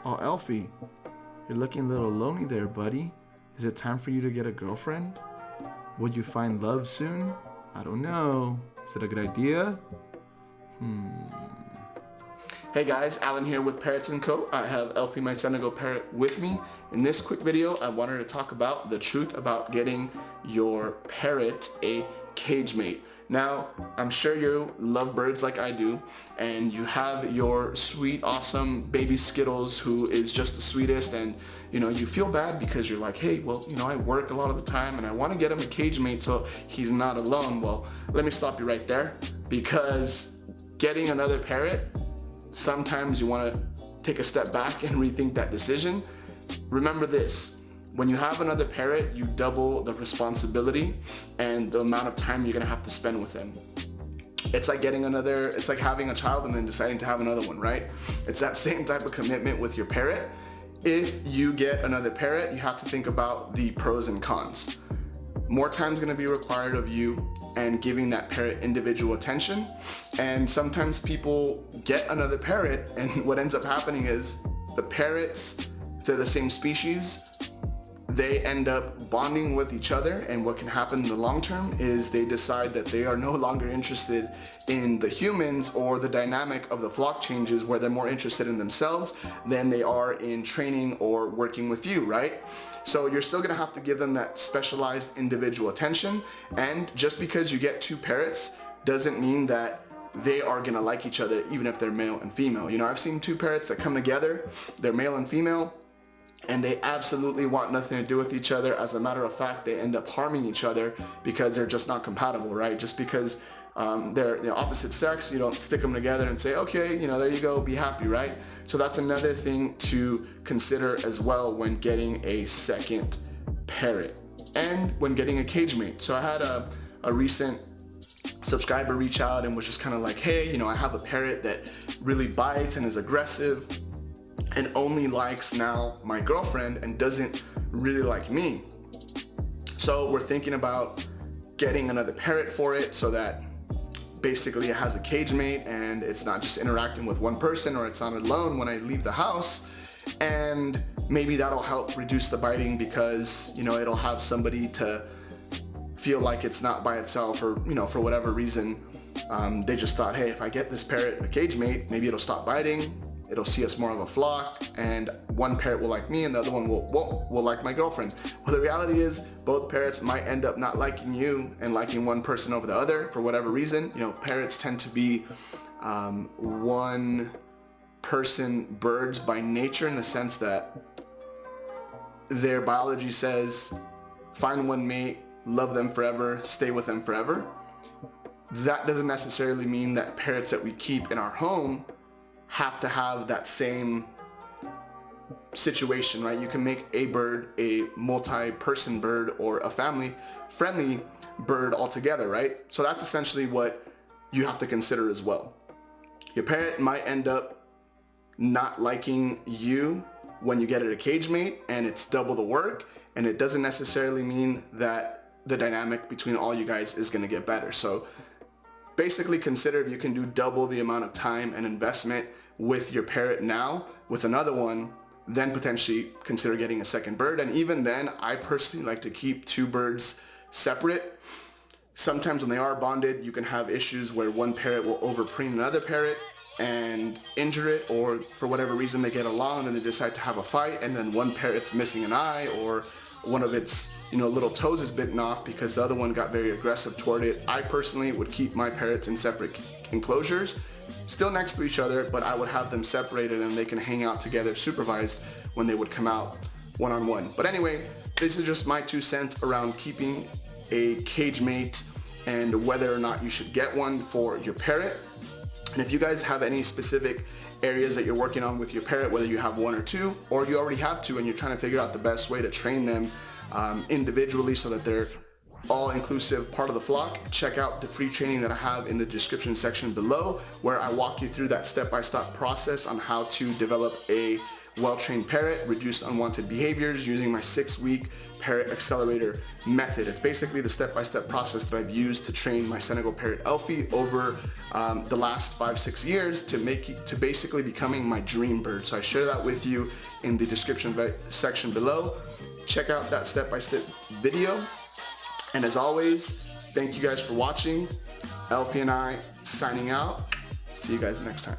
Oh, Elfie, you're looking a little lonely there, buddy. Is it time for you to get a girlfriend? Would you find love soon? I don't know. Is it a good idea? Hey guys, Alan here with Parrots&Co. I have Elfie, my Senegal parrot, with me. In this quick video, I wanted to talk about the truth about getting your parrot a cage mate. Now, I'm sure you love birds like I do, and you have your sweet, awesome baby Skittles who is just the sweetest, and you feel bad because you're like, hey, well, I work a lot of the time and I want to get him a cage mate so he's not alone. Well, let me stop you right there, because getting another parrot, sometimes you want to take a step back and rethink that decision. Remember this. When you have another parrot, you double the responsibility and the amount of time you're gonna have to spend with them. It's like having a child and then deciding to have another one, right? It's that same type of commitment with your parrot. If you get another parrot, you have to think about the pros and cons. More time's gonna be required of you and giving that parrot individual attention. And sometimes people get another parrot and what ends up happening is the parrots, if they're the same species, they end up bonding with each other, and what can happen in the long term is they decide that they are no longer interested in the humans, or the dynamic of the flock changes where they're more interested in themselves than they are in training or working with you, right? So you're still gonna have to give them that specialized individual attention, and just because you get two parrots doesn't mean that they are gonna like each other even if they're male and female. I've seen two parrots that come together, they're male and female, and they absolutely want nothing to do with each other. As a matter of fact, they end up harming each other because they're just not compatible, right? Just because they're the opposite sex, you don't stick them together and say, okay, there you go, be happy, right? So that's another thing to consider as well when getting a second parrot and when getting a cage mate. So I had a recent subscriber reach out and was just kind of like, hey, I have a parrot that really bites and is aggressive and only likes now my girlfriend and doesn't really like me. So we're thinking about getting another parrot for it so that basically it has a cage mate and it's not just interacting with one person, or it's not alone when I leave the house. And maybe that'll help reduce the biting because it'll have somebody to feel like it's not by itself, or for whatever reason they just thought, hey, if I get this parrot a cage mate, maybe it'll stop biting. It'll see us more of a flock, and one parrot will like me and the other one will like my girlfriend. Well, the reality is both parrots might end up not liking you and liking one person over the other for whatever reason. Parrots tend to be one person birds by nature, in the sense that their biology says find one mate, love them forever, stay with them forever. That doesn't necessarily mean that parrots that we keep in our home have to have that same situation, right? You can make a bird a multi-person bird or a family-friendly bird altogether, right? So that's essentially what you have to consider as well. Your parrot might end up not liking you when you get it a cage mate, and it's double the work, and it doesn't necessarily mean that the dynamic between all you guys is gonna get better. So basically consider if you can do double the amount of time and investment with your parrot now with another one, then potentially consider getting a second bird. And even then, I personally like to keep two birds separate. Sometimes when they are bonded, you can have issues where one parrot will overpreen another parrot and injure it, or for whatever reason they get along and then they decide to have a fight, and then one parrot's missing an eye, or one of its little toes is bitten off because the other one got very aggressive toward it. I personally would keep my parrots in separate enclosures, still next to each other, but I would have them separated and they can hang out together supervised when they would come out one-on-one. But anyway, this is just my 2 cents around keeping a cage mate and whether or not you should get one for your parrot. And if you guys have any specific areas that you're working on with your parrot, whether you have one or two, or you already have two and you're trying to figure out the best way to train them individually so that they're all-inclusive part of the flock, check out the free training that I have in the description section below, where I walk you through that step-by-step process on how to develop a well-trained parrot, reduced unwanted behaviors using my 6-week Parrot Accelerator method. It's basically the step-by-step process that I've used to train my Senegal parrot Elfie over the last 5-6 years to basically becoming my dream bird. So I share that with you in the description section below. Check out that step-by-step video. And as always, thank you guys for watching. Elfie and I signing out. See you guys next time.